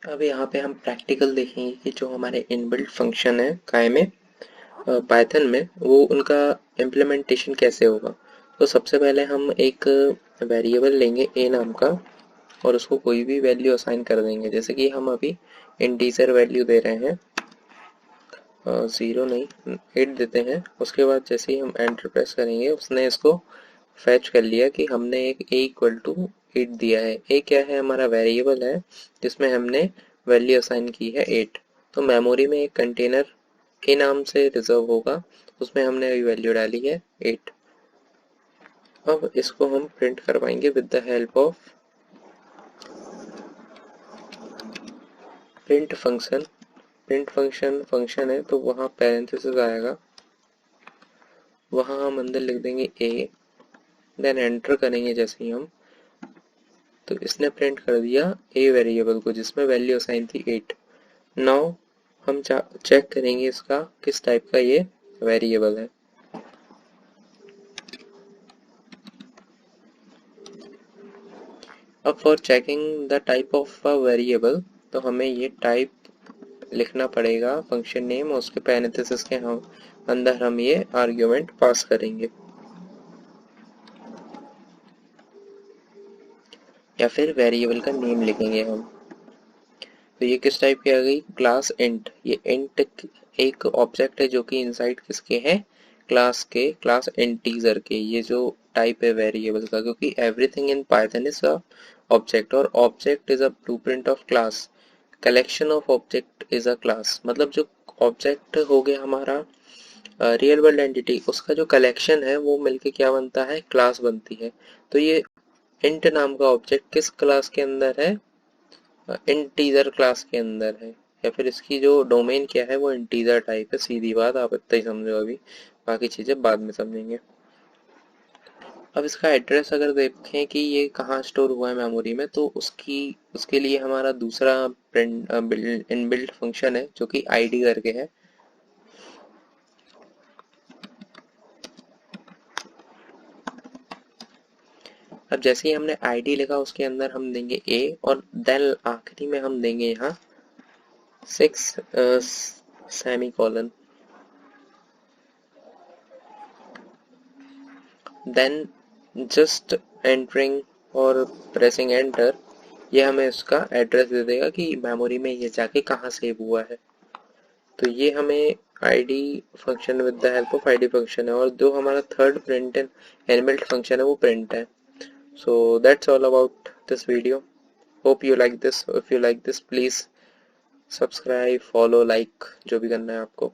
अब यहाँ पे हम प्रैक्टिकल देखेंगे कि जो हमारे इनबिल्ट फंक्शन है काय में, पाइथन में, वो उनका इम्प्लीमेंटेशन कैसे होगा। तो सबसे पहले हम एक वेरिएबल लेंगे ए नाम का और उसको कोई भी वैल्यू असाइन कर देंगे। जैसे कि हम अभी इंटीजर वैल्यू दे रहे हैं, 0 नहीं 8 देते हैं। उसके बाद जैसे ही हम एंटर प्रेस करेंगे उसने इसको फैच कर लिया कि हमने एक a इक्वल टू 8 दिया है। a क्या है, हमारा वेरिएबल है जिसमें हमने वैल्यू असाइन की है 8। तो मेमोरी में एक कंटेनर a नाम से रिजर्व होगा, उसमें हमने अभी वैल्यू डाली है 8। अब इसको हम प्रिंट करवाएंगे with the help of print function. Print function है तो वहाँ पैरेंथेसिस आएगा, वहाँ हम अंदर लिख देंगे a, देन एंटर करेंगे। जैसे ही हम, तो इसने प्रिंट कर दिया a वेरिएबल को जिसमें वैल्यू असाइन थी 8। नाउ हम चेक करेंगे इसका किस टाइप का ये वेरिएबल है। अब for checking the type of a variable, तो हमें ये टाइप लिखना पड़ेगा फंक्शन नेम और उसके पैरेंथेसिस के हम अंदर हम ये आर्ग्यूमेंट पास करेंगे, या फिर वेरिएबल का नेम लिखेंगे हम। तो ये किस टाइप की आ गई, क्लास इंट। ये इंट एक ऑब्जेक्ट है जो कि इनसाइड किसके है, क्लास के, क्लास इंटीजर के। ये जो टाइप है वेरिएबल का, क्योंकि everything in Python is a object और object is a blueprint of class. Collection of object is a class, मतलब जो ऑब्जेक्ट हो गया हमारा रियल वर्ल्ड एंटिटी, उसका जो कलेक्शन है वो मिलके क्या बनता है, क्लास बनती है। तो ये इंट नाम का ऑब्जेक्ट किस क्लास के अंदर है, इंटीजर क्लास के अंदर है। या फिर इसकी जो डोमेन क्या है वो इंटीजर टाइप है। सीधी बात, आप इतना ही समझो अभी, बाकी चीजें बाद में समझेंगे। अब इसका एड्रेस अगर देखें कि ये कहाँ स्टोर हुआ है मेमोरी में, तो उसके लिए हमारा दूसरा प्रिंट इनबिल्ट फंक्शन है जो कि आईडी करके है। अब जैसे ही हमने आईडी लिखा उसके अंदर हम देंगे ए और देन आखिरी में हम देंगे यहाँ 6 semi colon, then just entering और प्रेसिंग एंटर, ये हमें इसका एड्रेस दे देगा कि मेमोरी में ये जाके कहाँ सेव हुआ है। तो ये हमें ID function with the help of ID function है, और जो हमारा थर्ड प्रिंट इनबिल्ट फंक्शन है वो प्रिंट है। So that's all about this video. Hope you like this. If you like this please subscribe, follow, like, जो भी करना है आपको।